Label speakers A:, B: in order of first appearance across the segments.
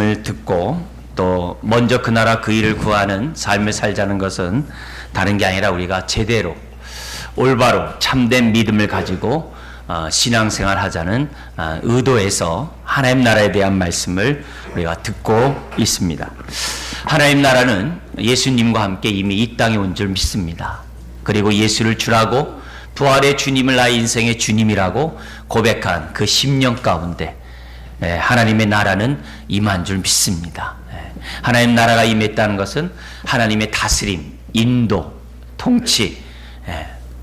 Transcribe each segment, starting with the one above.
A: 을 듣고 또 먼저 그 나라 그 일을 구하는 삶을 살자는 것은 다른 게 아니라 우리가 제대로 올바로 참된 믿음을 가지고 신앙생활 하자는 의도에서 하나님 나라에 대한 말씀을 우리가 듣고 있습니다. 하나님 나라는 예수님과 함께 이미 이 땅에 온 줄 믿습니다. 그리고 예수를 주라고 부활의 주님을 나의 인생의 주님이라고 고백한 그 10년 가운데 하나님의 나라는 임한 줄 믿습니다. 하나님 나라가 임했다는 것은 하나님의 다스림, 인도, 통치,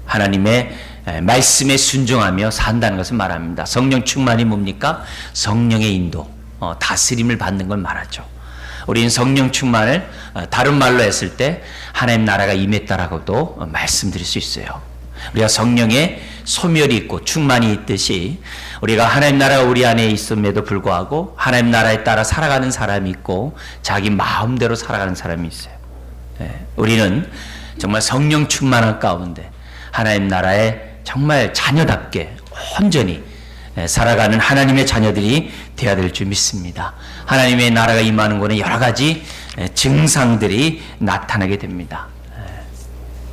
A: 하나님의 말씀에 순종하며 산다는 것을 말합니다. 성령 충만이 뭡니까? 성령의 인도, 다스림을 받는 걸 말하죠. 우리는 성령 충만을 다른 말로 했을 때 하나님 나라가 임했다라고도 말씀드릴 수 있어요. 우리가 성령의 소멸이 있고 충만이 있듯이 우리가 하나님 나라가 우리 안에 있음에도 불구하고 하나님 나라에 따라 살아가는 사람이 있고 자기 마음대로 살아가는 사람이 있어요. 우리는 정말 성령 충만한 가운데 하나님 나라에 정말 자녀답게 온전히 살아가는 하나님의 자녀들이 되어야 될 줄 믿습니다. 하나님의 나라가 임하는 것은 여러 가지 증상들이 나타나게 됩니다.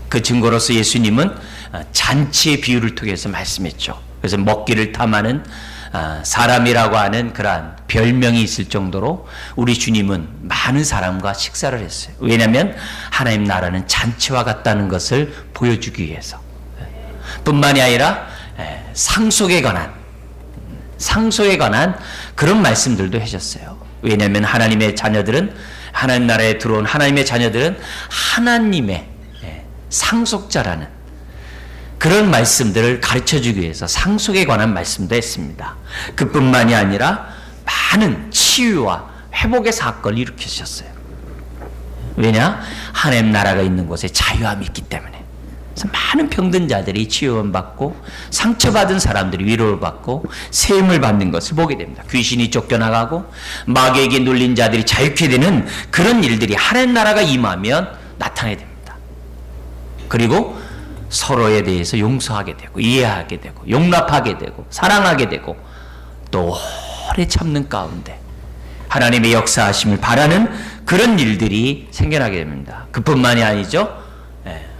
A: 그 증거로서 예수님은 잔치의 비유를 통해서 말씀했죠. 그래서 먹기를 탐하는 사람이라고 하는 그러한 별명이 있을 정도로 우리 주님은 많은 사람과 식사를 했어요. 왜냐하면 하나님 나라는 잔치와 같다는 것을 보여주기 위해서 뿐만이 아니라 상속에 관한 그런 말씀들도 하셨어요. 왜냐하면 하나님의 자녀들은 하나님 나라에 들어온 하나님의 자녀들은 하나님의 상속자라는 그런 말씀들을 가르쳐주기 위해서 상속에 관한 말씀도 했습니다. 그뿐만이 아니라 많은 치유와 회복의 사건을 일으키셨어요. 왜냐? 하나님 나라가 있는 곳에 자유함이 있기 때문에. 그래서 많은 병든 자들이 치유받고 상처받은 사람들이 위로를 받고 세움을 받는 것을 보게 됩니다. 귀신이 쫓겨나가고 마귀에게 눌린 자들이 자유케 되는 그런 일들이 하나님 나라가 임하면 나타나게 됩니다. 그리고 서로에 대해서 용서하게 되고 이해하게 되고 용납하게 되고 사랑하게 되고 또 오래 참는 가운데 하나님의 역사하심을 바라는 그런 일들이 생겨나게 됩니다. 그뿐만이 아니죠.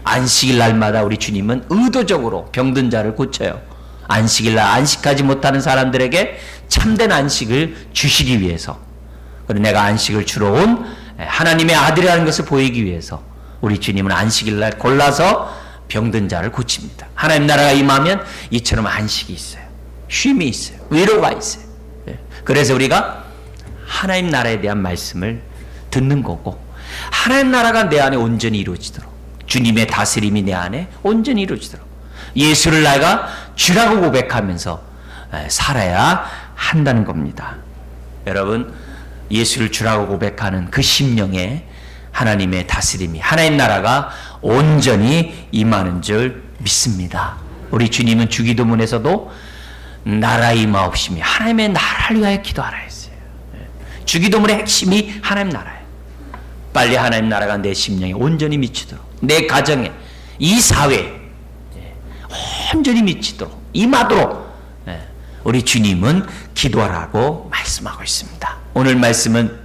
A: 안식일 날마다 우리 주님은 의도적으로 병든 자를 고쳐요. 안식일 날 안식하지 못하는 사람들에게 참된 안식을 주시기 위해서, 그리고 내가 안식을 주러 온 하나님의 아들이라는 것을 보이기 위해서 우리 주님은 안식일 날 골라서 병든 자를 고칩니다. 하나님 나라가 임하면 이처럼 안식이 있어요. 쉼이 있어요. 위로가 있어요. 그래서 우리가 하나님 나라에 대한 말씀을 듣는 거고, 하나님 나라가 내 안에 온전히 이루어지도록, 주님의 다스림이 내 안에 온전히 이루어지도록 예수를 내가 주라고 고백하면서 살아야 한다는 겁니다. 여러분, 예수를 주라고 고백하는 그 심령에 하나님의 다스림이, 하나님 나라가 온전히 임하는 줄 믿습니다. 우리 주님은 주기도문에서도 나라 임하옵시며 하나님의 나라를 위하여 기도하라 했어요. 주기도문의 핵심이 하나님 나라예요. 빨리 하나님 나라가 내 심령에 온전히 미치도록, 내 가정에, 이 사회에 온전히 미치도록, 임하도록 우리 주님은 기도하라고 말씀하고 있습니다. 오늘 말씀은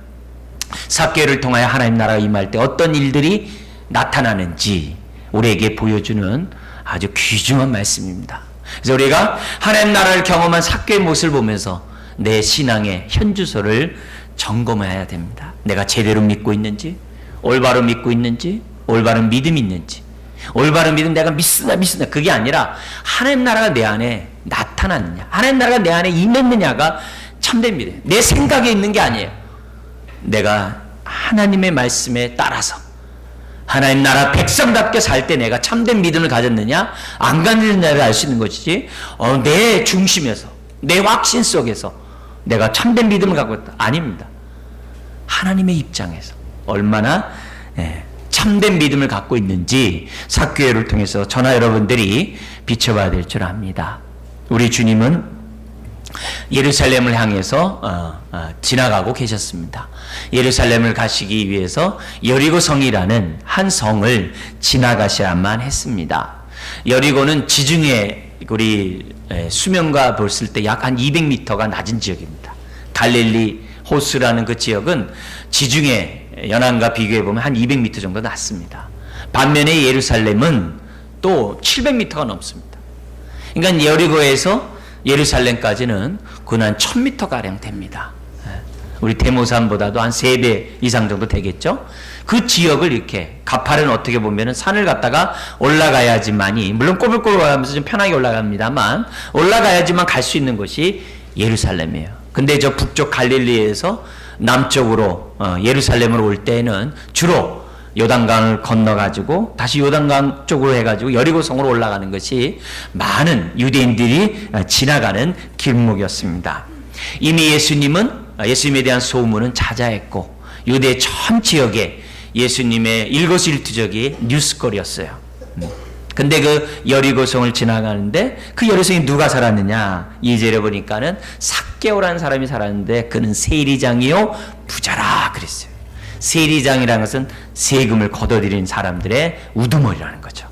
A: 삭개를 통하여 하나님 나라가 임할 때 어떤 일들이 나타나는지 우리에게 보여주는 아주 귀중한 말씀입니다. 그래서 우리가 하나님 나라를 경험한 삭개의 모습을 보면서 내 신앙의 현주소를 점검해야 됩니다. 내가 제대로 믿고 있는지, 올바로 믿고 있는지, 올바른 믿음이 있는지. 올바른 믿음 내가 믿으나 그게 아니라 하나님 나라가 내 안에 나타났느냐, 하나님 나라가 내 안에 임했느냐가 참된 믿음. 내 생각에 있는 게 아니에요. 내가 하나님의 말씀에 따라서 하나님 나라 백성답게 살 때 내가 참된 믿음을 가졌느냐 안 가졌느냐를 알 수 있는 것이지, 내 중심에서, 내 확신 속에서 내가 참된 믿음을 갖고 있다. 아닙니다. 하나님의 입장에서 얼마나 참된 믿음을 갖고 있는지 삭개를 통해서 저나 여러분들이 비춰봐야 될 줄 압니다. 우리 주님은 예루살렘을 향해서 지나가고 계셨습니다. 예루살렘을 가시기 위해서 여리고 성이라는 한 성을 지나가셔야만 했습니다. 여리고는 지중해 우리 수면과 봤을 때 약 한 200m가 낮은 지역입니다. 갈릴리 호스라는 그 지역은 지중해 연안과 비교해 보면 한 200m 정도 낮습니다. 반면에 예루살렘은 또 700m가 넘습니다. 그러니까 여리고에서 예루살렘까지는 한 1000m가량 됩니다. 우리 대모산보다도 한 3배 이상 정도 되겠죠? 그 지역을 이렇게, 가파른 어떻게 보면은 산을 갔다가 올라가야지만이, 물론 꼬불꼬불 가면서 좀 편하게 올라갑니다만, 올라가야지만 갈 수 있는 곳이 예루살렘이에요. 근데 저 북쪽 갈릴리에서 남쪽으로 예루살렘으로 올 때는 주로 요단강을 건너가지고 다시 요단강 쪽으로 해가지고 여리고성으로 올라가는 것이 많은 유대인들이 지나가는 길목이었습니다. 이미 예수님에 대한 소문은 자자했고 유대 전 지역에 예수님의 일거수일투족이 뉴스거리였어요. 근데 그 여리고성을 지나가는데 그 여리고성에 누가 살았느냐? 2절에 보니까는 삭개오라는 사람이 살았는데 그는 세리장이요 부자라 그랬어요. 세리장이라는 것은 세금을 걷어들인 사람들의 우두머리라는 거죠.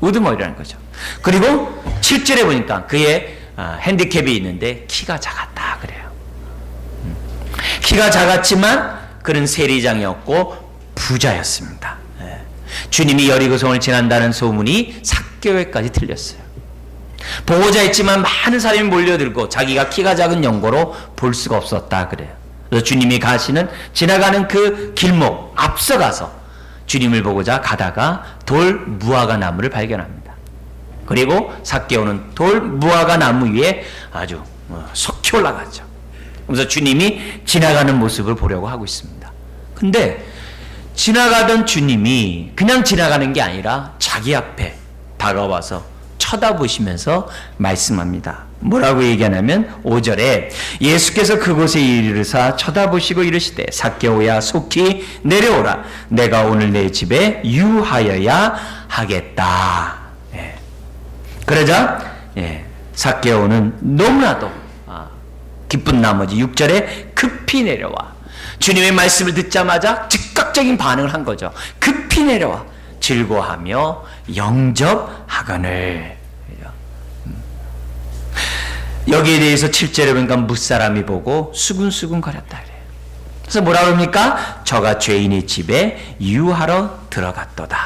A: 우두머리라는 거죠. 그리고 7절에 보니까 그의 핸디캡이 있는데 키가 작았다 그래요. 키가 작았지만 그는 세리장이었고 부자였습니다. 주님이 여리고성을 지난다는 소문이 삭개오에까지 들렸어요. 보고자 했지만 많은 사람이 몰려들고 자기가 키가 작은 연고로 볼 수가 없었다 그래요. 그래서 주님이 지나가는 그 길목 앞서가서 주님을 보고자 가다가 돌 무화과 나무를 발견합니다. 그리고 삭개오는 돌 무화과 나무 위에 아주 속히 올라가죠. 그래서 주님이 지나가는 모습을 보려고 하고 있습니다. 근데 지나가던 주님이 그냥 지나가는 게 아니라 자기 앞에 다가와서 쳐다보시면서 말씀합니다. 뭐라고 얘기하냐면 5절에 예수께서 그곳에 이르사 쳐다보시고 이르시되 삭개오야 속히 내려오라. 내가 오늘 내 집에 유하여야 하겠다. 그러자 삭개오는 너무나도 기쁜 나머지 6절에 급히 내려와. 주님의 말씀을 듣자마자 즉각적인 반응을 한 거죠. 급히 내려와 즐거워하며 영접하거늘. 여기에 대해서 7절에 보니까 무사람이 보고 수근수근 거렸다 그래요. 그래서 뭐라 그럽니까? 저가 죄인의 집에 유하러 들어갔도다.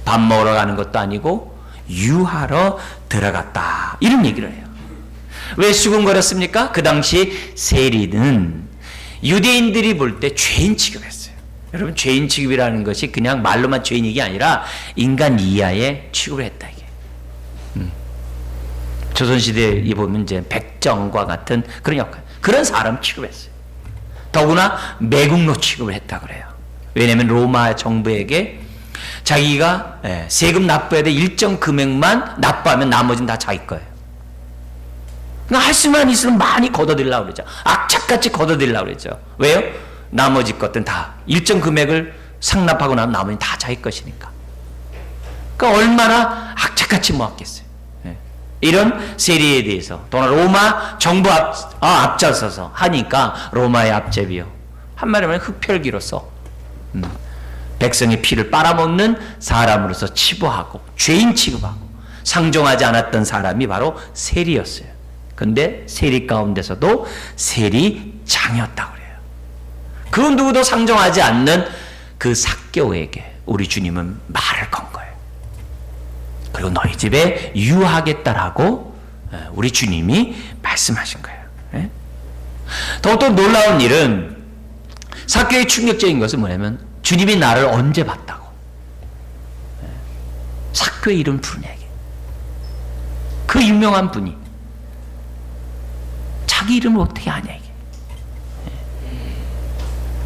A: 밥 먹으러 가는 것도 아니고 유하러 들어갔다. 이런 얘기를 해요. 왜 수근거렸습니까? 그 당시 세리는 유대인들이 볼 때 죄인 취급했어요. 여러분, 죄인 취급이라는 것이 그냥 말로만 죄인이 아니라 인간 이하의 취급을 했다 이게. 조선시대에 보면 이제 백정과 같은 그런 역할, 그런 사람 취급했어요. 더구나 매국노 취급을 했다 그래요. 왜냐하면 로마 정부에게 자기가 세금 납부해야 돼 일정 금액만 납부하면 나머지는 다 자기 거예요. 그러니까 할 수만 있으면 많이 걷어들이려고 그러죠. 악착같이 걷어들이려고 그러죠. 왜요? 나머지 것들은 다 일정 금액을 상납하고 나면 나머지는 다 자기 것이니까. 그러니까 얼마나 악착같이 모았겠어요. 이런 세리에 대해서 또는 로마 정부 앞장서서 하니까 로마의 앞제비요. 한마디로 흡혈귀로서 백성의 피를 빨아먹는 사람으로서 치부하고 죄인 취급하고 상종하지 않았던 사람이 바로 세리였어요. 근데 세리 가운데서도 세리장이었다고 그래요. 그 누구도 상종하지 않는 그 삭개오에게 우리 주님은 말을 건 거예요. 그리고 너희 집에 유하겠다라고 우리 주님이 말씀하신 거예요. 더욱더 놀라운 일은 삭개오의 충격적인 것은 뭐냐면 주님이 나를 언제 봤다고. 삭개오의 이름 부르냐 이게. 그 유명한 분이 자기 이름을 어떻게 아냐 이게.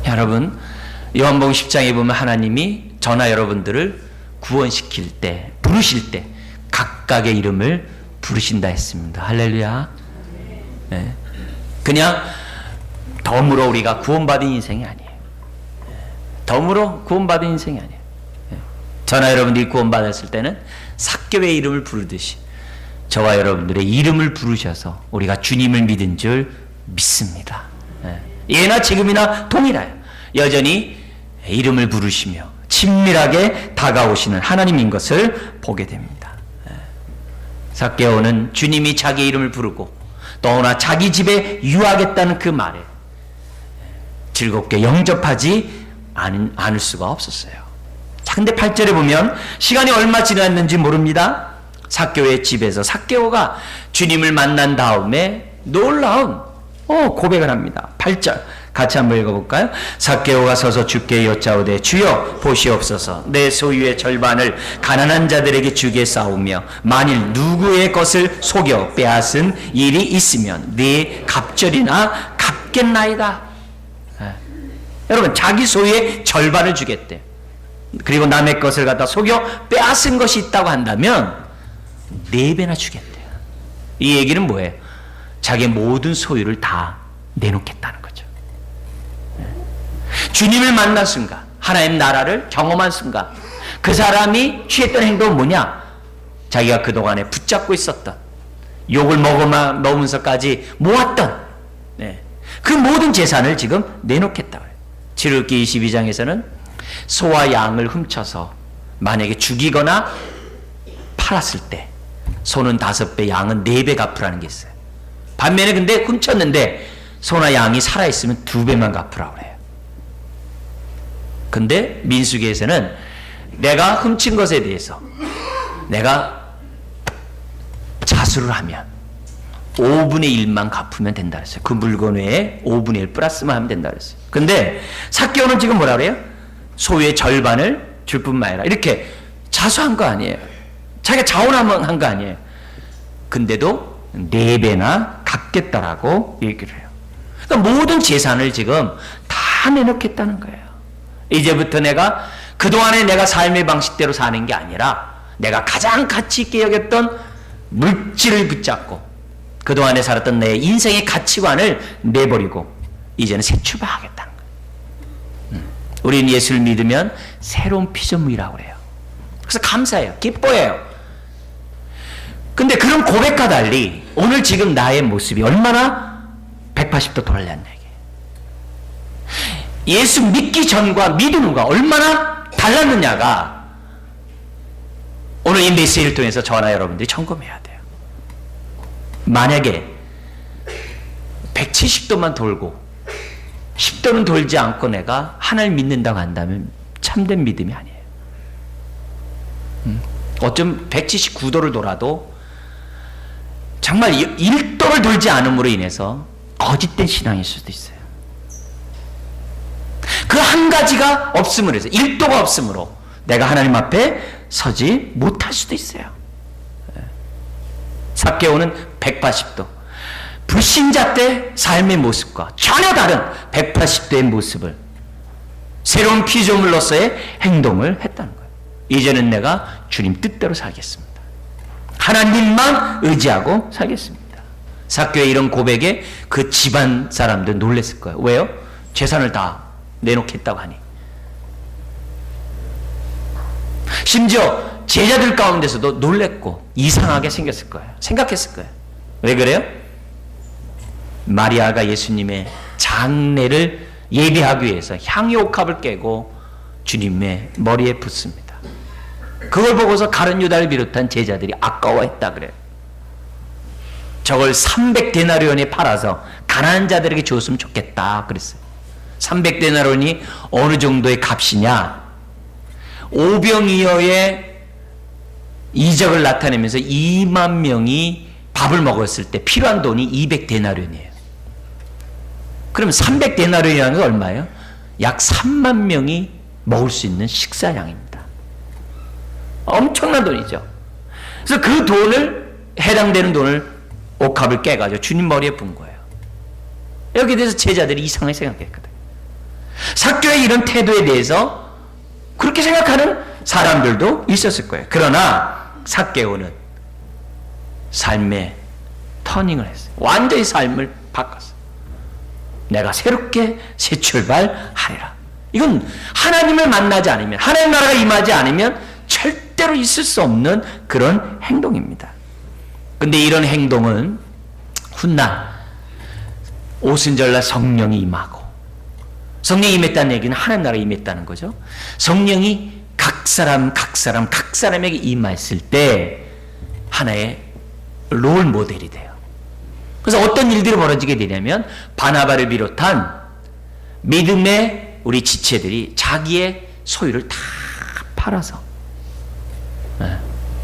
A: 여러분, 요한복음 10장에 보면 하나님이 저나 여러분들을 구원시킬 때, 부르실 때 각각의 이름을 부르신다 했습니다. 할렐루야. 그냥 덤으로 우리가 구원받은 인생이 아니에요. 덤으로 구원받은 인생이 아니에요. 저나 여러분들이 구원받았을 때는 삭개오의 이름을 부르듯이 저와 여러분들의 이름을 부르셔서 우리가 주님을 믿은 줄 믿습니다. 예나 지금이나 동일해요. 여전히 이름을 부르시며 친밀하게 다가오시는 하나님인 것을 보게 됩니다. 삭개오는 주님이 자기 이름을 부르고 또나 자기 집에 유하겠다는 그 말에 즐겁게 영접하지 않을 수가 없었어요. 자, 근데 8절에 보면 시간이 얼마 지났는지 모릅니다. 삭개오의 집에서 삭개오가 주님을 만난 다음에 놀라운 고백을 합니다. 8절 같이 한번 읽어볼까요? 삭개오가 서서 주께 여짜오되 주여 보시옵소서 내 소유의 절반을 가난한 자들에게 주겠사오며 만일 누구의 것을 속여 빼앗은 일이 있으면 네 갑절이나 갚겠나이다. 여러분 자기 소유의 절반을 주겠대. 그리고 남의 것을 갖다 속여 빼앗은 것이 있다고 한다면 4배나 주겠대요. 이 얘기는 뭐예요? 자기의 모든 소유를 다 내놓겠다는 거죠. 주님을 만난 순간, 하나님 나라를 경험한 순간, 그 사람이 취했던 행동은 뭐냐? 자기가 그동안에 붙잡고 있었던, 욕을 먹으면서까지 모았던 그 모든 재산을 지금 내놓겠다고 해요. 출애굽기 22장에서는 소와 양을 훔쳐서 만약에 죽이거나 팔았을 때 소는 5배, 양은 4배 갚으라는 게 있어요. 반면에 근데 훔쳤는데 소나 양이 살아있으면 2배만 갚으라고 그래요. 근데 민수기에서는 내가 훔친 것에 대해서 내가 자수를 하면 5분의 1만 갚으면 된다 그랬어요. 그 물건 외에 5분의 1 플러스만 하면 된다 그랬어요. 근데 삭개오는 지금 뭐라 그래요? 소유의 절반을 줄 뿐만 아니라 이렇게 자수한 거 아니에요. 자기가 자원한 거 아니에요. 근데도 4배나 갚겠다라고 얘기를 해요. 그러니까 모든 재산을 지금 다 내놓겠다는 거예요. 이제부터 내가 그동안에 내가 삶의 방식대로 사는 게 아니라 내가 가장 가치 있게 여겼던 물질을 붙잡고 그동안에 살았던 내 인생의 가치관을 내버리고 이제는 새 출발하겠다는 거예요. 우리는 예수를 믿으면 새로운 피조물이라고 그래요. 그래서 감사해요. 기뻐해요. 근데 그런 고백과 달리 오늘 지금 나의 모습이 얼마나 180도 돌아왔냐는 얘기예요. 예수 믿기 전과 믿은 후가 얼마나 달랐느냐가 오늘 이 메시지를 통해서 저나 여러분들이 점검해야 돼요. 만약에 170도만 돌고 10도는 돌지 않고 내가 하나님 믿는다고 한다면 참된 믿음이 아니에요. 어쩜 179도를 돌아도 정말 1도를 돌지 않음으로 인해서 거짓된 신앙일 수도 있어요. 그 한 가지가 없음으로 해서 1도가 없음으로 내가 하나님 앞에 서지 못할 수도 있어요. 삭개오는 180도 불신자 때 삶의 모습과 전혀 다른 180도의 모습을 새로운 피조물로서의 행동을 했다는 거예요. 이제는 내가 주님 뜻대로 살겠습니다. 하나님만 의지하고 살겠습니다. 삭개오의 이런 고백에 그 집안 사람들 놀랐을 거예요. 왜요? 재산을 다 내놓겠다고 하니. 심지어 제자들 가운데서도 놀랬고 이상하게 생겼을 거예요. 생각했을 거예요. 왜 그래요? 마리아가 예수님의 장례를 예비하기 위해서 향유옥합을 깨고 주님의 머리에 붓습니다. 그걸 보고서 가룟 유다를 비롯한 제자들이 아까워했다 그래요. 저걸 300데나리온에 팔아서 가난한 자들에게 줬으면 좋겠다 그랬어요. 300데나리온이 어느 정도의 값이냐? 오병이어의 이적을 나타내면서 2만 명이 밥을 먹었을 때 필요한 돈이 200데나리온이에요. 그럼 300데나리온이라는 건 얼마예요? 약 3만 명이 먹을 수 있는 식사량입니다. 엄청난 돈이죠. 그래서 그 돈을 해당되는 돈을 옥합을 깨가지고 주님 머리에 분 거예요. 여기에 대해서 제자들이 이상하게 생각했거든요. 삭개오의 이런 태도에 대해서 그렇게 생각하는 사람들도 있었을 거예요. 그러나 삭개오는 삶의 터닝을 했어요. 완전히 삶을 바꿨어요. 내가 새롭게 새 출발하리라. 이건 하나님을 만나지 않으면, 하나님 나라가 임하지 않으면 절대로 있을 수 없는 그런 행동입니다. 근데 이런 행동은 훗날 오순절날 성령이 임하고, 성령이 임했다는 얘기는 하나님 나라에 임했다는 거죠. 성령이 각 사람에게 임했을 때 하나의 롤 모델이 돼요. 그래서 어떤 일들이 벌어지게 되냐면 바나바를 비롯한 믿음의 우리 지체들이 자기의 소유를 다 팔아서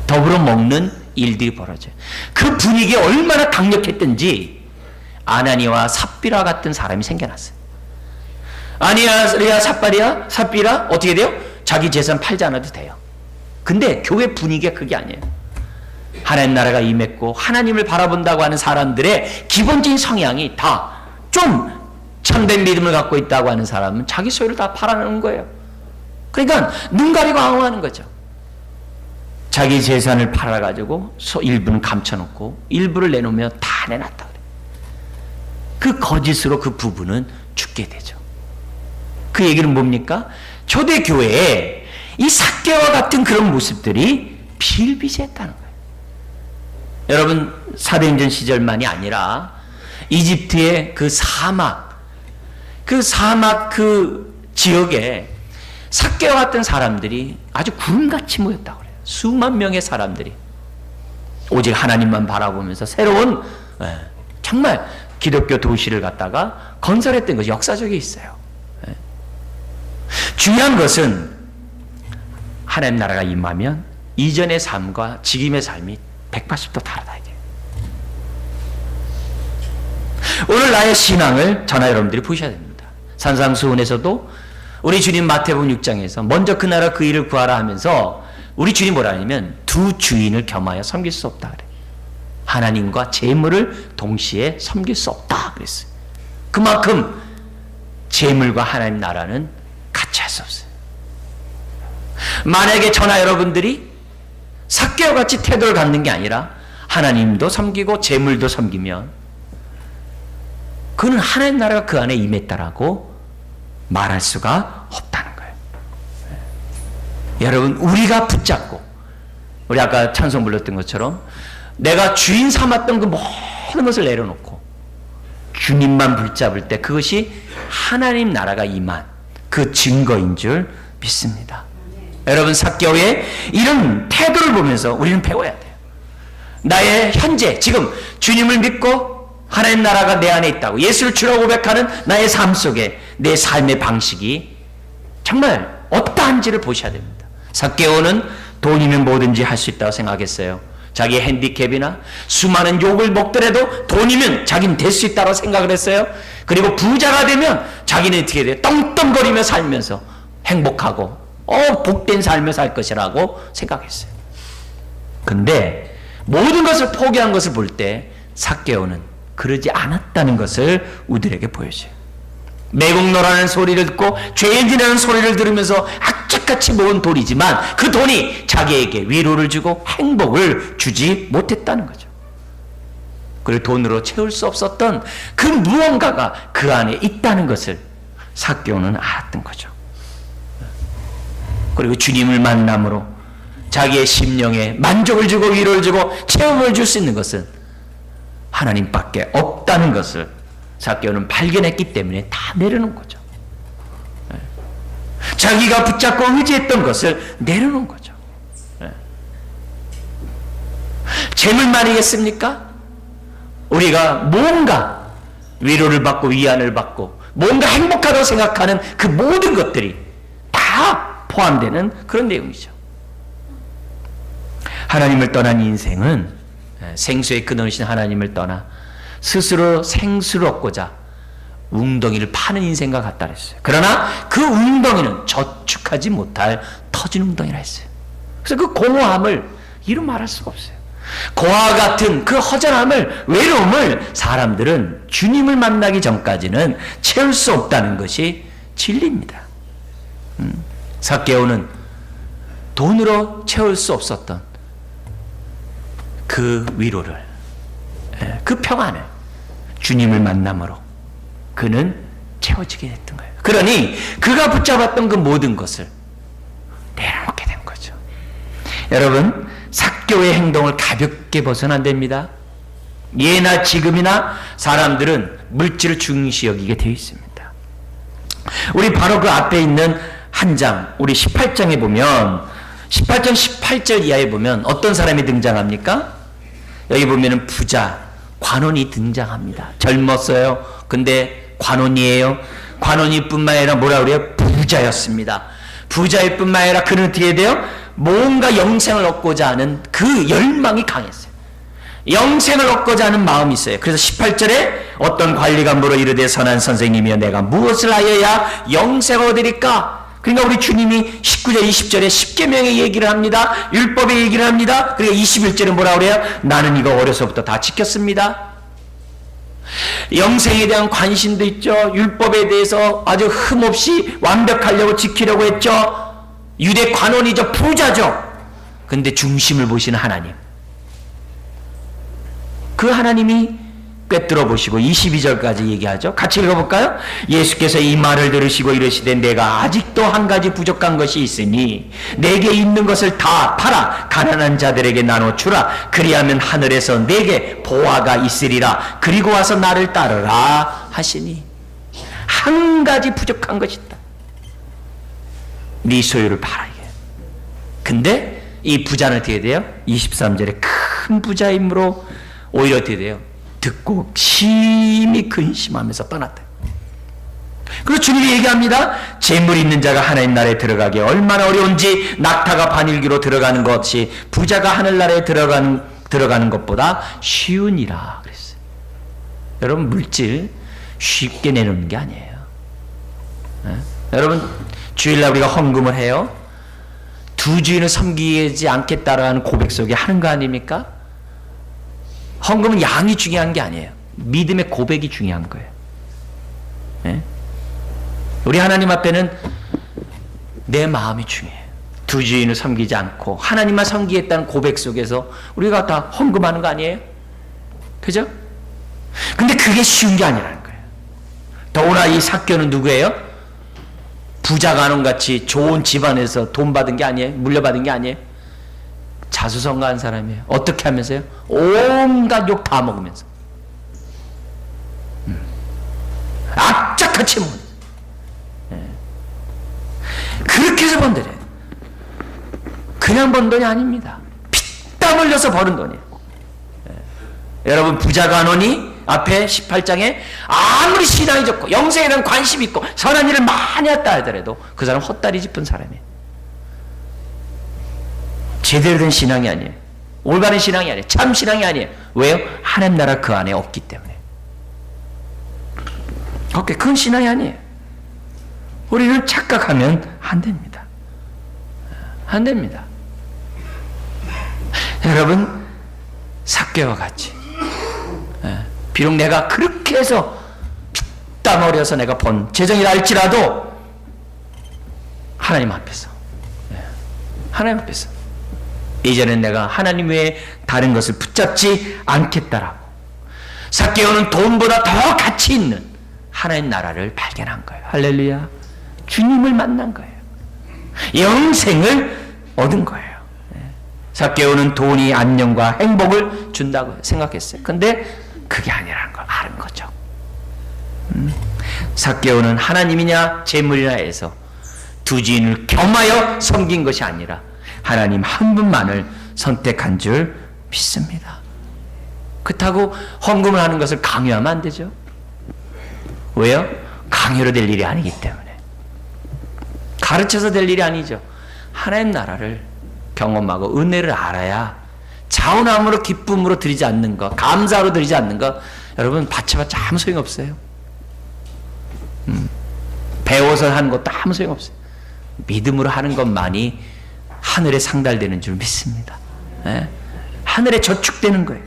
A: 더불어 먹는 일들이 벌어져요. 그 분위기가 얼마나 강력했던지 아나니와 삽비라 같은 사람이 생겨났어요. 아니야, 삽비라 어떻게 돼요? 자기 재산 팔지 않아도 돼요. 근데 교회 분위기가 그게 아니에요. 하나님 나라가 임했고 하나님을 바라본다고 하는 사람들의 기본적인 성향이 다 좀 참된 믿음을 갖고 있다고 하는 사람은 자기 소유를 다 팔아놓은 거예요. 그러니까 눈 가리고 아웅하는 거죠. 자기 재산을 팔아가지고 일부는 감춰놓고 일부를 내놓으면 다 내놨다 그래요. 그 거짓으로 그 부부는 죽게 되죠. 그 얘기는 뭡니까? 초대교회에 이 삭개와 같은 그런 모습들이 비일비재했다는 거예요. 여러분, 사도행전 시절만이 아니라 이집트의 그 사막 그 지역에 삭개와 같은 사람들이 아주 구름같이 모였다고 그래요. 수만 명의 사람들이 오직 하나님만 바라보면서 새로운 정말 기독교 도시를 갖다가 건설했던 것이 역사적에 있어요. 중요한 것은 하나님 나라가 임하면 이전의 삶과 지금의 삶이 180도 다르다 이게. 오늘 나의 신앙을 저나 여러분들이 보셔야 됩니다. 산상수훈에서도 우리 주님 마태복음 6장에서 먼저 그 나라 그 일을 구하라 하면서 우리 주님 뭐라 하냐면 두 주인을 겸하여 섬길 수 없다 그래. 하나님과 재물을 동시에 섬길 수 없다 그랬어요. 그만큼 재물과 하나님 나라는 같이 할 수 없어요. 만약에 저나 여러분들이 삭개와 같이 태도를 갖는 게 아니라 하나님도 섬기고 재물도 섬기면 그는 하나님 나라가 그 안에 임했다라고 말할 수가 없다는 거예요. 여러분, 우리가 붙잡고 우리 아까 찬송 불렀던 것처럼 내가 주인 삼았던 그 모든 것을 내려놓고 주님만 붙잡을 때 그것이 하나님 나라가 임한 그 증거인 줄 믿습니다. 여러분, 삭개오의 이런 태도를 보면서 우리는 배워야 돼요. 나의 현재 지금 주님을 믿고 하나님 나라가 내 안에 있다고 예수를 주라고 고백하는 나의 삶 속에 내 삶의 방식이 정말 어떠한지를 보셔야 됩니다. 삭개오는 돈이면 뭐든지 할 수 있다고 생각했어요. 자기의 핸디캡이나 수많은 욕을 먹더라도 돈이면 자기는 될 수 있다고 생각을 했어요. 그리고 부자가 되면 자기는 어떻게 돼요? 떵떵거리며 살면서 행복하고 복된 삶을 살 것이라고 생각했어요. 근데 모든 것을 포기한 것을 볼 때 삭개오는 그러지 않았다는 것을 우리에게 보여줘요. 매국노라는 소리를 듣고 죄인이라는 소리를 들으면서 악착같이 모은 돈이지만 그 돈이 자기에게 위로를 주고 행복을 주지 못했다는 거죠. 그리고 돈으로 채울 수 없었던 그 무언가가 그 안에 있다는 것을 삭개오는 알았던 거죠. 그리고 주님을 만남으로 자기의 심령에 만족을 주고 위로를 주고 체험을 줄 수 있는 것은 하나님밖에 없다는 것을 삭개오는 발견했기 때문에 다 내려놓은 거죠. 자기가 붙잡고 의지했던 것을 내려놓은 거죠. 재물만이겠습니까? 우리가 뭔가 위로를 받고 위안을 받고 뭔가 행복하다고 생각하는 그 모든 것들이 다 포함되는 그런 내용이죠. 하나님을 떠난 인생은 생수의 근원이신 하나님을 떠나 스스로 생수를 얻고자 웅덩이를 파는 인생과 같다 했어요. 그러나 그 웅덩이는 저축하지 못할 터진 웅덩이라 했어요. 그래서 그 공허함을 이루 말할 수가 없어요. 고아와 같은 그 허전함을, 외로움을 사람들은 주님을 만나기 전까지는 채울 수 없다는 것이 진리입니다. 삭개오는 돈으로 채울 수 없었던 그 위로를, 그 평안을 주님을 만남으로 그는 채워지게 됐던 거예요. 그러니 그가 붙잡았던 그 모든 것을 내려놓게 된 거죠. 여러분, 삭개오의 행동을 가볍게 봐서는 안 됩니다. 예나 지금이나 사람들은 물질을 중시 여기게 되어 있습니다. 우리 바로 그 앞에 있는 한 장, 우리 18장에 보면 18장 18절 이하에 보면 어떤 사람이 등장합니까? 여기 보면은 부자, 관원이 등장합니다. 젊었어요. 근데 관원이에요. 관원일 뿐만 아니라 뭐라 그래요? 부자였습니다. 부자일 뿐만 아니라 그는 어떻게 돼요? 뭔가 영생을 얻고자 하는 그 열망이 강했어요. 영생을 얻고자 하는 마음이 있어요. 그래서 18절에 어떤 관리가 물어 이르되 선한 선생님이여 내가 무엇을 하여야 영생을 얻으리까? 그러니까 우리 주님이 19절 20절에 십계명의 얘기를 합니다. 율법의 얘기를 합니다. 그리고 21절에 뭐라 그래요? 나는 이거 어려서부터 다 지켰습니다. 영생에 대한 관심도 있죠. 율법에 대해서 아주 흠없이 완벽하려고 지키려고 했죠. 유대 관원이죠. 부자죠. 근데 중심을 보시는 하나님, 그 하나님이 꿰뚫어 보시고 22절까지 얘기하죠. 같이 읽어볼까요? 예수께서 이 말을 들으시고 이르시되 내가 아직도 한 가지 부족한 것이 있으니 내게 있는 것을 다 팔아 가난한 자들에게 나눠 주라. 그리하면 하늘에서 내게 보화가 있으리라. 그리고 와서 나를 따르라 하시니. 한 가지 부족한 것이 있다. 네 소유를 팔아. 근데 이 부자는 어떻게 돼요? 23절에 큰 부자이므로 오히려 어떻게 돼요? 듣고 심히 근심하면서 떠났다. 그래서 주님이 얘기합니다. 재물 있는 자가 하나님 나라에 들어가기 얼마나 어려운지, 낙타가 반일기로 들어가는 것이 부자가 하늘나라에 들어가는 것보다 쉬우니라 그랬어요. 여러분, 물질 쉽게 내놓는 게 아니에요. 네? 여러분, 주일날 우리가 헌금을 해요. 두 주인을 섬기지 않겠다라는 고백 속에 하는 거 아닙니까? 헌금은 양이 중요한 게 아니에요. 믿음의 고백이 중요한 거예요. 네? 우리 하나님 앞에는 내 마음이 중요해요. 두 주인을 섬기지 않고 하나님만 섬기겠다는 고백 속에서 우리가 다 헌금하는 거 아니에요? 그죠? 근데 그게 쉬운 게 아니라는 거예요. 더구나 이 삭개오는 누구예요? 부자 간원같이 좋은 집안에서 돈 받은 게 아니에요? 물려받은 게 아니에요? 자수성가한 사람이에요. 어떻게 하면서요? 온갖 욕 다 먹으면서. 악착같이 먹으면서. 그렇게 해서 번 돈이에요. 그냥 번 돈이 아닙니다. 피땀 흘려서 버는 돈이에요. 여러분, 부자 간원이 앞에 18장에 아무리 신앙이 좋고 영생에 대한 관심이 있고 선한 일을 많이 했다 하더라도 그 사람 헛다리 짚은 사람이에요. 제대로 된 신앙이 아니에요. 올바른 신앙이 아니에요. 참 신앙이 아니에요. 왜요? 하나님 나라 그 안에 없기 때문에. 그렇게 큰 신앙이 아니에요. 우리는 착각하면 안 됩니다. 안 됩니다. 여러분, 삭개와 같이 비록 내가 그렇게 해서 피땀 흘려서 내가 번 재정이라 할지라도 하나님 앞에서, 하나님 앞에서 이제는 내가 하나님 외에 다른 것을 붙잡지 않겠다라고. 삭개오는 돈보다 더 가치 있는 하나님 나라를 발견한 거예요. 할렐루야. 주님을 만난 거예요. 영생을 얻은 거예요. 삭개오는 돈이 안녕과 행복을 준다고 생각했어요. 근데 그게 아니라는 걸 아는 거죠. 삭개오는 하나님이냐 재물이냐 해서 두 주인을 겸하여 섬긴 것이 아니라 하나님 한 분만을 선택한 줄 믿습니다. 그렇다고 헌금을 하는 것을 강요하면 안 되죠. 왜요? 강요로 될 일이 아니기 때문에. 가르쳐서 될 일이 아니죠. 하나님 나라를 경험하고 은혜를 알아야 자원함으로 기쁨으로 드리지 않는 것, 감사로 드리지 않는 것, 여러분 바쳐봤자 아무 소용없어요. 배워서 하는 것도 아무 소용없어요. 믿음으로 하는 것만이 하늘에 상달되는 줄 믿습니다. 네? 하늘에 저축되는 거예요.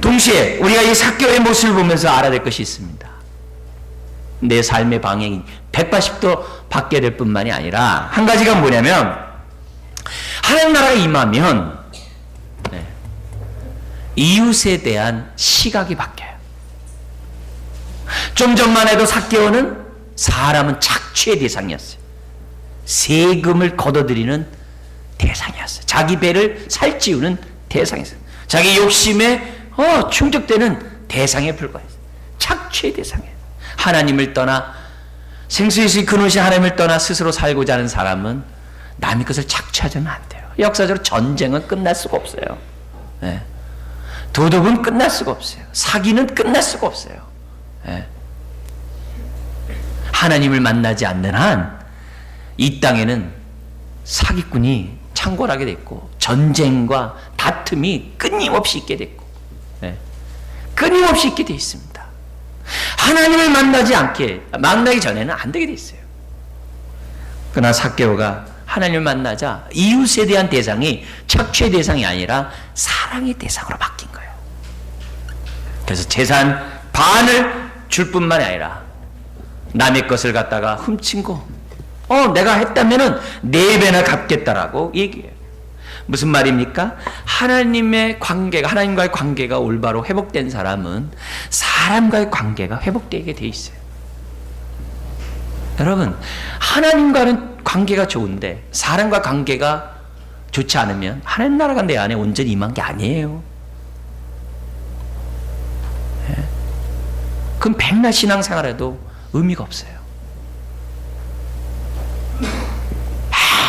A: 동시에 우리가 이 삭개오의 모습을 보면서 알아야 될 것이 있습니다. 내 삶의 방향이 180도 바뀌어야 될 뿐만이 아니라 한 가지가 뭐냐면 하나님 나라가 임하면 이웃에 대한 시각이 바뀌어요. 좀 전만 해도 삭개오는 사람은 착취의 대상이었어요. 세금을 걷어들이는 대상이었어요. 자기 배를 살찌우는 대상이었어요. 자기 욕심에 충족되는 대상에 불과했어요. 착취의 대상이에요. 하나님을 떠나 생수이시 근원시 하나님을 떠나 스스로 살고자 하는 사람은 남의 것을 착취하지는 안 돼요. 역사적으로 전쟁은 끝날 수가 없어요. 네. 도덕은 끝날 수가 없어요. 사기는 끝날 수가 없어요. 네. 하나님을 만나지 않는 한 이 땅에는 사기꾼이 창궐하게 됐고 전쟁과 다툼이 끊임없이 있게 됐고 끊임없이 있게 돼 있습니다. 하나님을 만나기 전에는 안 되게 돼 있어요. 그러나 삭개오가 하나님을 만나자 이웃에 대한 대상이 착취의 대상이 아니라 사랑의 대상으로 바뀐 거예요. 그래서 재산 반을 줄 뿐만 아니라 남의 것을 갖다가 훔친 거 내가 했다면은 4배나 갚겠다라고 얘기해요. 무슨 말입니까? 하나님과의 관계가 올바로 회복된 사람은 사람과의 관계가 회복되게 돼 있어요. 여러분, 하나님과는 관계가 좋은데 사람과 관계가 좋지 않으면 하나님 나라가 내 안에 온전히 임한 게 아니에요. 그럼 백날 신앙생활해도 의미가 없어요.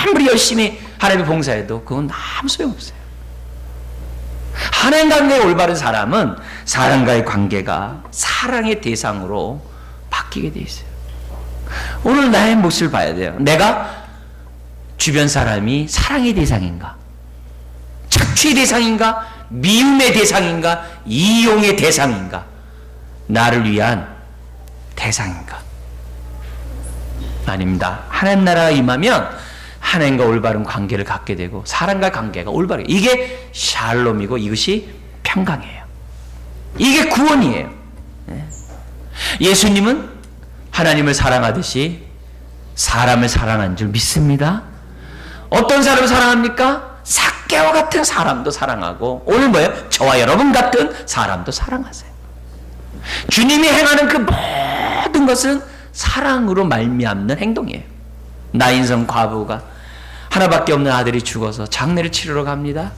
A: 아무리 열심히 하나님의 봉사해도 그건 아무 소용없어요. 하나님 관계에 올바른 사람은 사람과의 관계가 사랑의 대상으로 바뀌게 돼 있어요. 오늘 나의 몫을 봐야 돼요. 내가 주변 사람이 사랑의 대상인가? 착취의 대상인가? 미움의 대상인가? 이용의 대상인가? 나를 위한 대상인가? 아닙니다. 하나님 나라가 임하면 하나님과 올바른 관계를 갖게 되고 사람과 관계가 올바르게, 이게 샬롬이고 이것이 평강이에요. 이게 구원이에요. 예수님은 하나님을 사랑하듯이 사람을 사랑한 줄 믿습니다. 어떤 사람을 사랑합니까? 삭개와 같은 사람도 사랑하고, 오늘 뭐예요? 저와 여러분 같은 사람도 사랑하세요. 주님이 행하는 그 모든 것은 사랑으로 말미암는 행동이에요. 나인성 과부가 하나밖에 없는 아들이 죽어서 장례를 치르러 갑니다.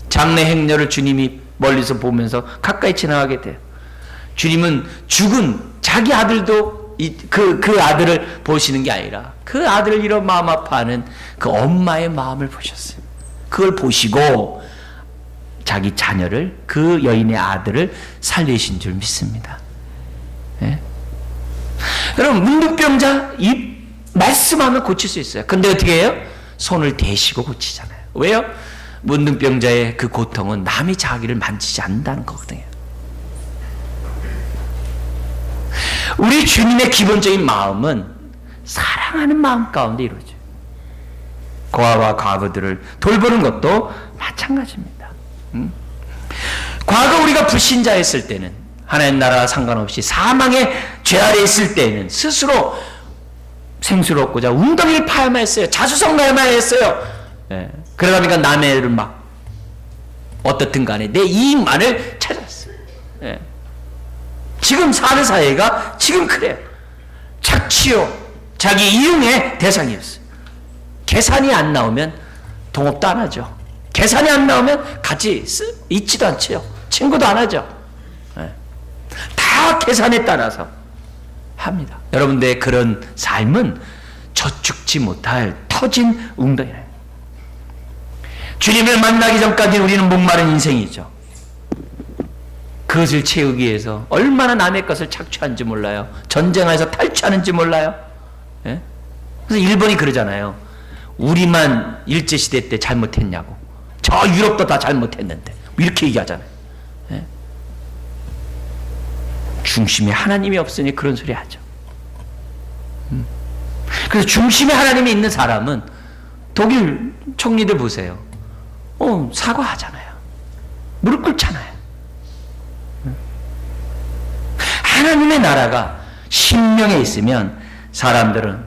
A: 장례 행렬을 주님이 멀리서 보면서 가까이 지나가게 돼요. 주님은 죽은 자기 아들도 그 아들을 보시는 게 아니라 그 아들을 잃어 마음 아파하는 그 엄마의 마음을 보셨어요. 그걸 보시고 자기 자녀를, 그 여인의 아들을 살리신 줄 믿습니다. 여러분, 문둥병자 이 말씀하면 고칠 수 있어요. 근데 어떻게 해요? 손을 대시고 고치잖아요. 왜요? 문둥병자의 그 고통은 남이 자기를 만지지 않는다는 거거든요. 우리 주님의 기본적인 마음은 사랑하는 마음 가운데 이루어져요. 고아와 과부들을 돌보는 것도 마찬가지입니다. 과거 우리가 불신자였을 때는, 하나님 나라와 상관없이 사망의 죄 아래 있을 때에는 스스로 생수를 얻고자 웅덩이를 파야만 했어요. 자수성가야만 했어요. 그러다 보니까 남의 애를 막 어떻든 간에 내 이익만을 찾았어요. 지금 사는 사회가 지금 그래요. 착취요, 자기 이용의 대상이었어요. 계산이 안 나오면 동업도 안 하죠. 계산이 안 나오면 같이 있지도 않죠. 친구도 안 하죠. 다 계산에 따라서 합니다. 여러분들의 그런 삶은 저축지 못할 터진 웅덩이에요. 주님을 만나기 전까지 우리는 목마른 인생이죠. 그것을 채우기 위해서 얼마나 남의 것을 착취하는지 몰라요. 전쟁에서 탈취하는지 몰라요. 그래서 일본이 그러잖아요. 우리만 일제시대 때 잘못했냐고. 저 유럽도 다 잘못했는데. 이렇게 얘기하잖아요. 중심에 하나님이 없으니 그런 소리 하죠. 그래서 중심에 하나님이 있는 사람은, 독일 총리들 보세요. 사과하잖아요. 무릎 꿇잖아요. 하나님의 나라가 심령에 있으면 사람들은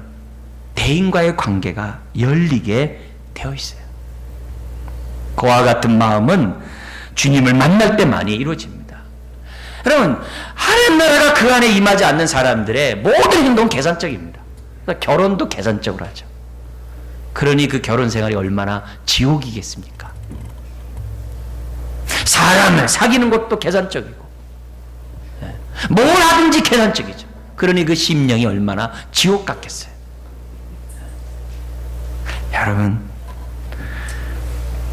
A: 대인과의 관계가 열리게 되어 있어요. 그와 같은 마음은 주님을 만날 때만이 이루어집니다. 여러분, 하나님 나라가 그 안에 임하지 않는 사람들의 모든 행동은 계산적입니다. 그러니까 결혼도 계산적으로 하죠. 그러니 그 결혼 생활이 얼마나 지옥이겠습니까? 사람을 사귀는 것도 계산적이고, 뭘 하든지 계산적이죠. 그러니 그 심령이 얼마나 지옥 같겠어요. 여러분,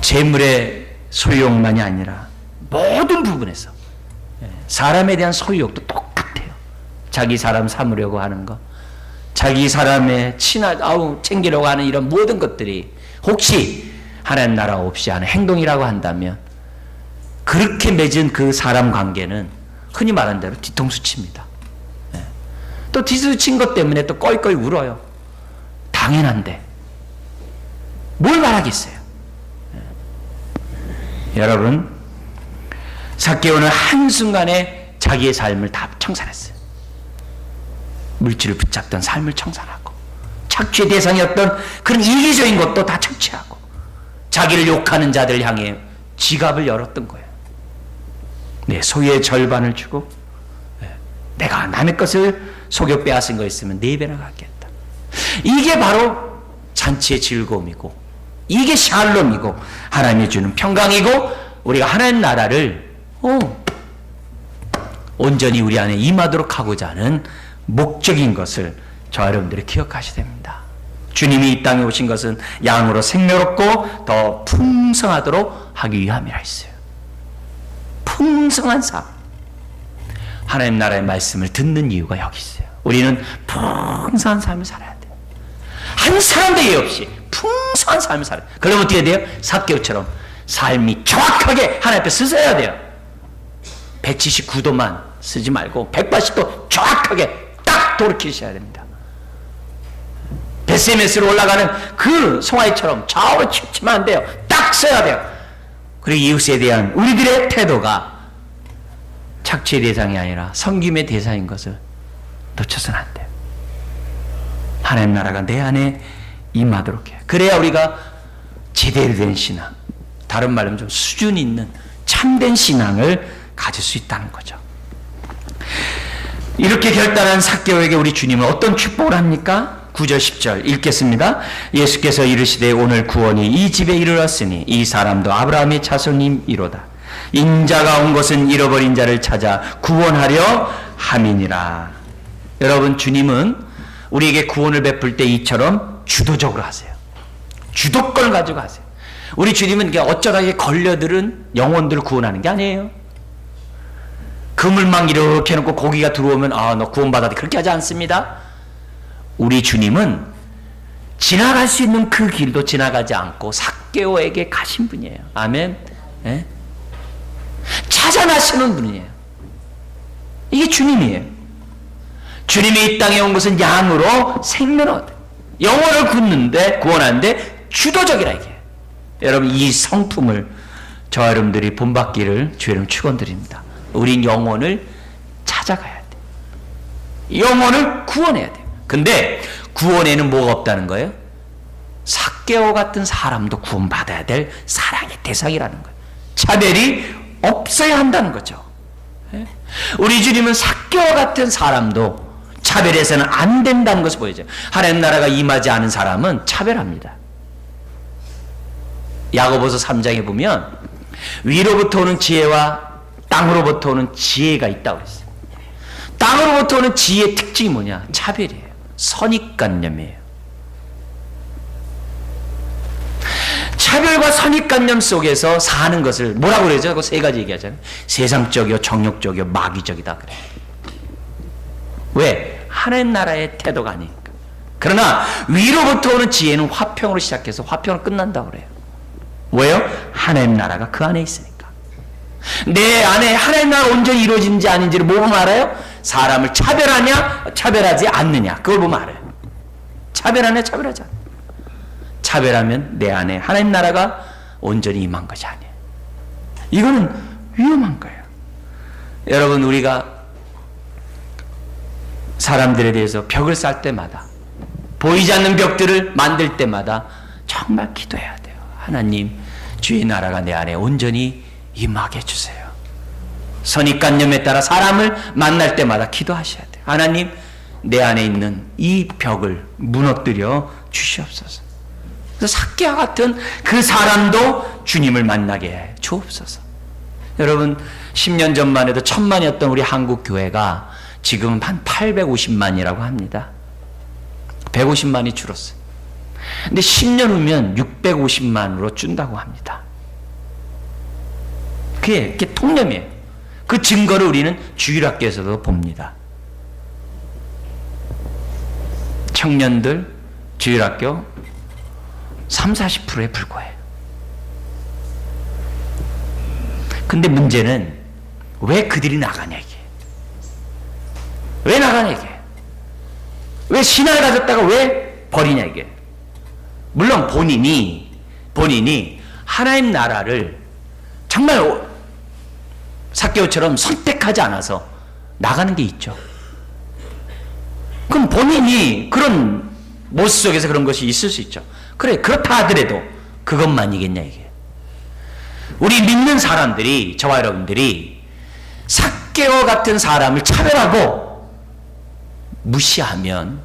A: 재물의 소유욕만이 아니라 모든 부분에서 사람에 대한 소유욕도 똑같아요. 자기 사람 삼으려고 하는 거, 자기 사람의 챙기려고 하는 이런 모든 것들이 혹시 하나님 나라 없이 하는 행동이라고 한다면 그렇게 맺은 그 사람 관계는 흔히 말하는 대로 뒤통수 칩니다. 또 뒤통수 친 것 때문에 또 껄껄 울어요. 당연한데 뭘 말하겠어요. 여러분, 삭개오는 한순간에 자기의 삶을 다 청산했어요. 물질을 붙잡던 삶을 청산하고 착취의 대상이었던 그런 이기적인 것도 다 착취하고 자기를 욕하는 자들 향해 지갑을 열었던 거예요. 내 소유의 절반을 주고 내가 남의 것을 속여 빼앗은 거 있으면 4배나 갖겠다. 이게 바로 잔치의 즐거움이고 이게 샬롬이고 하나님이 주는 평강이고 우리가 하나님 나라를 온전히 우리 안에 임하도록 하고자 하는 목적인 것을 저와 여러분들이 기억하셔야 됩니다. 주님이 이 땅에 오신 것은 양으로 생명롭고 더 풍성하도록 하기 위함이라 했어요. 풍성한 삶. 하나님 나라의 말씀을 듣는 이유가 여기 있어요. 우리는 풍성한 삶을 살아야 돼요. 한 사람도 예의 없이 풍성한 삶을 살아요. 그러면 어떻게 돼요? 삭개오처럼 삶이 정확하게 하나님 앞에 서야 돼요. 179도만 쓰지 말고 180도 정확하게 딱 돌이키셔야 됩니다. 베세메스로 올라가는 그 송아지처럼 좌우로 치우치면 안 돼요. 딱 서야 돼요. 그리고 이웃에 대한 우리들의 태도가 착취의 대상이 아니라 섬김의 대상인 것을 놓쳐서는 안 돼요. 하나님 나라가 내 안에 임하도록 해요. 그래야 우리가 제대로 된 신앙, 다른 말로 하면 좀 수준 있는 참된 신앙을 가질 수 있다는 거죠. 이렇게 결단한 삭개오에게 우리 주님은 어떤 축복을 합니까? 9절 10절 읽겠습니다. 예수께서 이르시되 오늘 구원이 이 집에 이르렀으니 이 사람도 아브라함의 자손임이로다. 인자가 온 것은 잃어버린 자를 찾아 구원하려 함이니라. 여러분, 주님은 우리에게 구원을 베풀 때 이처럼 주도적으로 하세요. 주도권을 가지고 하세요. 우리 주님은 어쩌다 걸려들은 영혼들을 구원하는 게 아니에요. 그물망 이렇게 해놓고 고기가 들어오면 너 구원받았다 그렇게 하지 않습니다. 우리 주님은 지나갈 수 있는 그 길도 지나가지 않고 삭개오에게 가신 분이에요. 아멘. 예? 찾아 나서는 분이에요. 이게 주님이에요. 주님이 이 땅에 온 것은 양으로 생명을 얻어요. 영혼을 굳는데 구원하는데 주도적이라 이게. 여러분, 이 성품을 저와 여러분들이 본받기를 주의 이름 축원드립니다. 우린 영혼을 찾아가야 돼. 영혼을 구원해야 돼요. 근데 구원에는 뭐가 없다는 거예요? 삭개오 같은 사람도 구원받아야 될 사랑의 대상이라는 거예요. 차별이 없어야 한다는 거죠. 우리 주님은 삭개오 같은 사람도 차별해서는 안 된다는 것을 보여줘요. 하나님 나라가 임하지 않은 사람은 차별합니다. 야고보서 3장에 보면 위로부터 오는 지혜와 땅으로부터 오는 지혜가 있다고 했어요. 땅으로부터 오는 지혜의 특징이 뭐냐? 차별이에요. 선입관념이에요. 차별과 선입관념 속에서 사는 것을 뭐라고 그러죠? 그 세 가지 얘기하잖아요. 세상적이요, 정욕적이요, 마귀적이다 그래요. 왜? 하나님 나라의 태도가 아니니까. 그러나 위로부터 오는 지혜는 화평으로 시작해서 화평으로 끝난다고 그래요. 왜요? 하나님 나라가 그 안에 있으니까. 내 안에 하나님 나라가 온전히 이루어지는지 아닌지를 뭐 보면 알아요? 사람을 차별하냐 차별하지 않느냐 그걸 보면 알아요. 차별하냐 차별하지 않느냐. 차별하면 내 안에 하나님 나라가 온전히 임한 것이 아니에요. 이거는 위험한 거예요. 여러분, 우리가 사람들에 대해서 벽을 쌓을 때마다, 보이지 않는 벽들을 만들 때마다 정말 기도해야 돼요. 하나님, 주의 나라가 내 안에 온전히 임하게 해주세요. 선입관념에 따라 사람을 만날 때마다 기도하셔야 돼요. 하나님, 내 안에 있는 이 벽을 무너뜨려 주시옵소서. 그래서 삭개와 같은 그 사람도 주님을 만나게 해 주옵소서. 여러분, 10년 전만 해도 1000만이었던 우리 한국 교회가 지금은 한 850만이라고 합니다. 150만이 줄었어요. 근데 10년 후면 650만으로 준다고 합니다. 그게 통념이에요. 그 증거를 우리는 주일학교에서도 봅니다. 청년들 주일학교 30-40%에 불과해요. 근데 문제는 왜 그들이 나가냐 이게. 왜 나가냐 이게. 왜 신앙을 가졌다가 왜 버리냐 이게. 물론 본인이 하나님 나라를 정말 삭개오처럼 선택하지 않아서 나가는 게 있죠. 그럼 본인이 그런 모습 속에서 그런 것이 있을 수 있죠. 그래, 그렇다 하더라도 그것만이겠냐 이게. 우리 믿는 사람들이, 저와 여러분들이 삭개오 같은 사람을 차별하고 무시하면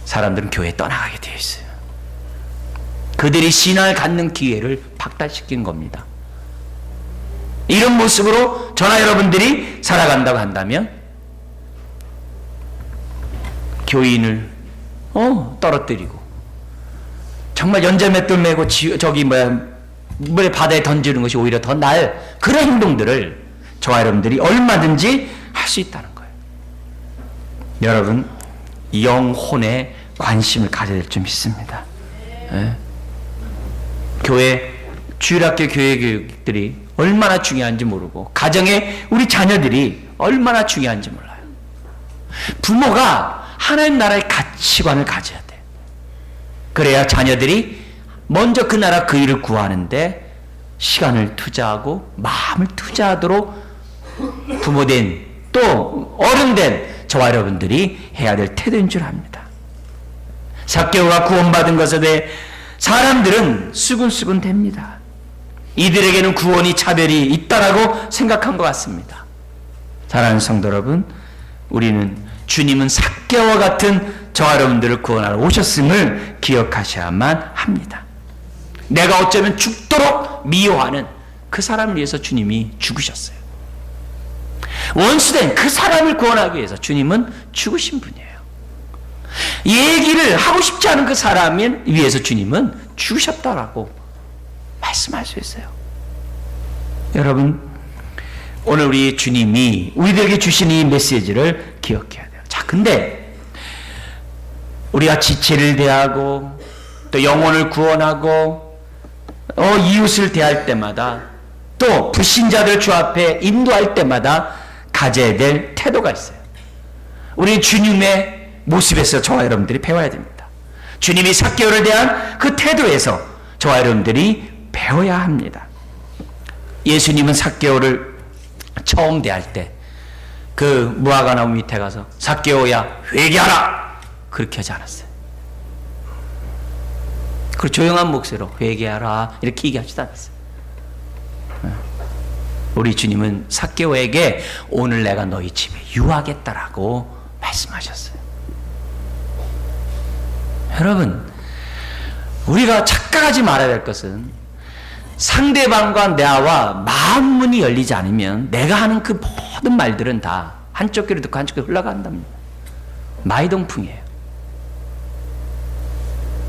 A: 사람들은 교회에 떠나가게 되어 있어요. 그들이 신앙을 갖는 기회를 박탈시킨 겁니다. 이런 모습으로 저나 여러분들이 살아간다고 한다면 교인을 떨어뜨리고 정말 연자맷돌 메고 물에 바다에 던지는 것이 오히려 더 나을 그런 행동들을 저와 여러분들이 얼마든지 할 수 있다는 거예요. 여러분, 영혼에 관심을 가져야 될 줄 믿습니다. 네? 주일학교 교회 교육들이 얼마나 중요한지 모르고 가정에 우리 자녀들이 얼마나 중요한지 몰라요. 부모가 하나님 나라의 가치관을 가져야 돼. 그래야 자녀들이 먼저 그 나라 그 일을 구하는데 시간을 투자하고 마음을 투자하도록 부모된 또 어른된 저와 여러분들이 해야 될 태도인 줄 압니다. 삭개오가 구원받은 것에 대해 사람들은 수근수근 됩니다. 이들에게는 구원이 차별이 있다라고 생각한 것 같습니다. 사랑하는 성도 여러분, 우리는 주님은 삭개오와 같은 저와 여러분들을 구원하러 오셨음을 기억하셔야만 합니다. 내가 어쩌면 죽도록 미워하는 그 사람을 위해서 주님이 죽으셨어요. 원수된 그 사람을 구원하기 위해서 주님은 죽으신 분이에요. 얘기를 하고 싶지 않은 그 사람을 위해서 주님은 죽으셨다라고 말씀할 수 있어요. 여러분, 오늘 우리 주님이 우리들에게 주신 이 메시지를 기억해야 돼요. 자, 근데 우리가 지체를 대하고 또 영혼을 구원하고 이웃을 대할 때마다 또 불신자들 주 앞에 인도할 때마다 가져야 될 태도가 있어요. 우리 주님의 모습에서 저와 여러분들이 배워야 됩니다. 주님이 삭개오를 대한 그 태도에서 저와 여러분들이 배워야 합니다. 예수님은 삭개오를 처음 대할 때 그 무화과나무 밑에 가서 삭개오야 회개하라 그렇게 하지 않았어요. 그 조용한 목소리로 회개하라 이렇게 얘기하지도 않았어요. 우리 주님은 삭개오에게 오늘 내가 너희 집에 유하겠다라고 말씀하셨어요. 여러분, 우리가 착각하지 말아야 될 것은 상대방과 나와 마음문이 열리지 않으면 내가 하는 그 모든 말들은 다 한쪽 귀로 듣고 한쪽 귀로 흘러간답니다. 마이동풍이에요.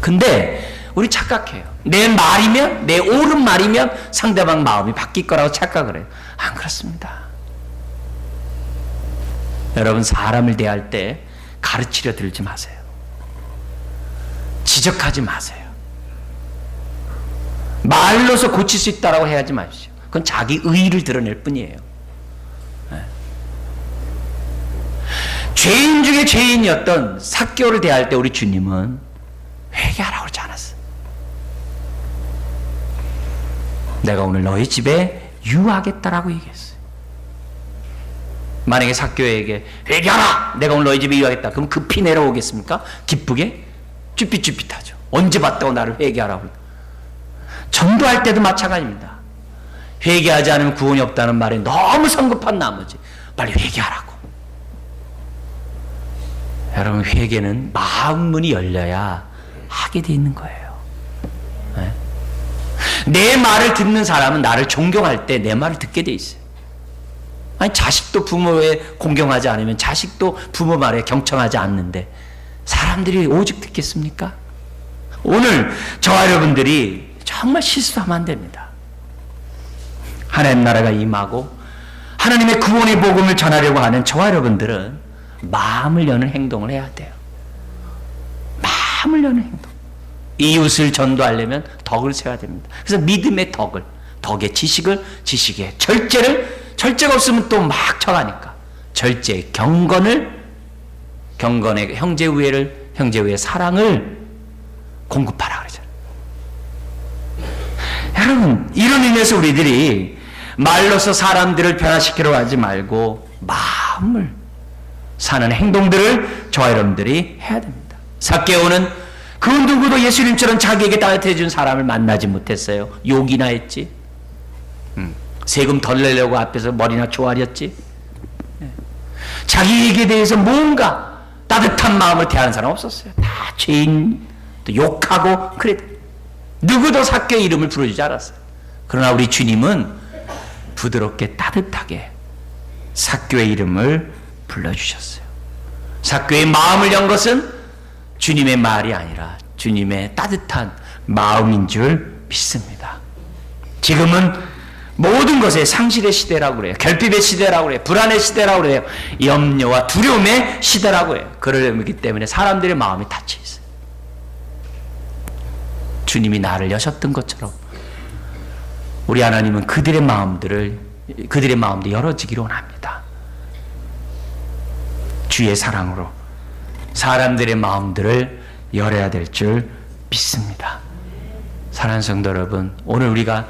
A: 근데 우리 착각해요. 내 말이면, 내 옳은 말이면 상대방 마음이 바뀔 거라고 착각을 해요. 안 그렇습니다. 여러분, 사람을 대할 때 가르치려 들지 마세요. 지적하지 마세요. 말로서 고칠 수 있다라고 해야지 마십시오. 그건 자기 의의를 드러낼 뿐이에요. 네. 죄인 중에 죄인이었던 삭개오를 대할 때 우리 주님은 회개하라고 그러지 않았어요. 내가 오늘 너희 집에 유하겠다라고 얘기했어요. 만약에 삭개오에게 회개하라! 내가 오늘 너희 집에 유하겠다. 그럼 급히 내려오겠습니까? 기쁘게? 쭈삣쭈삣하죠. 언제 봤다고 나를 회개하라고. 전도할 때도 마찬가지입니다. 회개하지 않으면 구원이 없다는 말에 너무 성급한 나머지 빨리 회개하라고. 여러분, 회개는 마음문이 열려야 하게 돼 있는 거예요. 네? 내 말을 듣는 사람은 나를 존경할 때 내 말을 듣게 돼 있어요. 아니, 자식도 부모에 공경하지 않으면 자식도 부모 말에 경청하지 않는데 사람들이 오직 듣겠습니까? 오늘 저와 여러분들이 정말 실수하면 안 됩니다. 하나님 나라가 임하고 하나님의 구원의 복음을 전하려고 하는 저와 여러분들은 마음을 여는 행동을 해야 돼요. 사람을 여는 행동. 이웃을 전도하려면 덕을 세워야 됩니다. 그래서 믿음의 덕의 지식의 절제가 없으면 또 막 정하니까 절제, 경건의 형제 우애의 사랑을 공급하라 그러잖아요. 여러분, 이런 의미에서 우리들이 말로서 사람들을 변화시키려고 하지 말고 마음을 사는 행동들을 저와 여러분들이 해야 됩니다. 삭개오는 그 누구도 예수님처럼 자기에게 따뜻해 준 사람을 만나지 못했어요. 욕이나 했지. 세금 덜 내려고 앞에서 머리나 조아렸지. 자기에게 대해서 뭔가 따뜻한 마음을 대하는 사람 없었어요. 다 죄인, 또 욕하고 그래. 누구도 삭개의 이름을 부르지 않았어요. 그러나 우리 주님은 부드럽게 따뜻하게 삭개의 이름을 불러주셨어요. 삭개의 마음을 연 것은 주님의 말이 아니라 주님의 따뜻한 마음인 줄 믿습니다. 지금은 모든 것에 상실의 시대라고 그래요. 결핍의 시대라고 그래요. 불안의 시대라고 그래요. 염려와 두려움의 시대라고 해요. 그러기 때문에 사람들의 마음이 닫혀 있어요. 주님이 나를 여셨던 것처럼 우리 하나님은 그들의 마음도 열어지기를 원합니다. 주의 사랑으로 사람들의 마음들을 열어야 될 줄 믿습니다. 사랑하는 성도 여러분, 오늘 우리가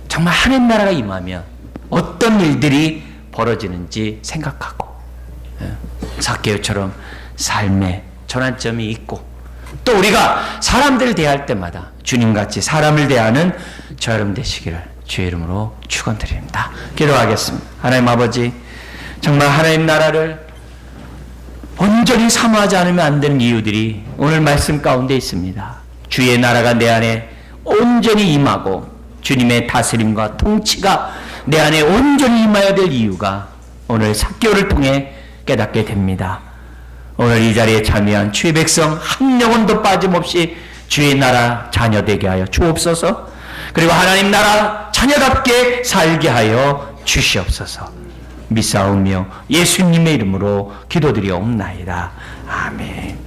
A: 정말 하나님 나라가 임하면 어떤 일들이 벌어지는지 생각하고 삭개오처럼 삶의 전환점이 있고 또 우리가 사람들을 대할 때마다 주님같이 사람을 대하는 저 여러분 되시기를 주의 이름으로 축원드립니다. 기도하겠습니다. 하나님 아버지, 정말 하나님 나라를 온전히 사모하지 않으면 안 되는 이유들이 오늘 말씀 가운데 있습니다. 주의 나라가 내 안에 온전히 임하고 주님의 다스림과 통치가 내 안에 온전히 임하여야 될 이유가 오늘 삭개오를 통해 깨닫게 됩니다. 오늘 이 자리에 참여한 주의 백성 한 영혼도 빠짐없이 주의 나라 자녀 되게 하여 주옵소서. 그리고 하나님 나라 자녀답게 살게 하여 주시옵소서. 믿사오며 예수님의 이름으로 기도드리옵나이다. 아멘.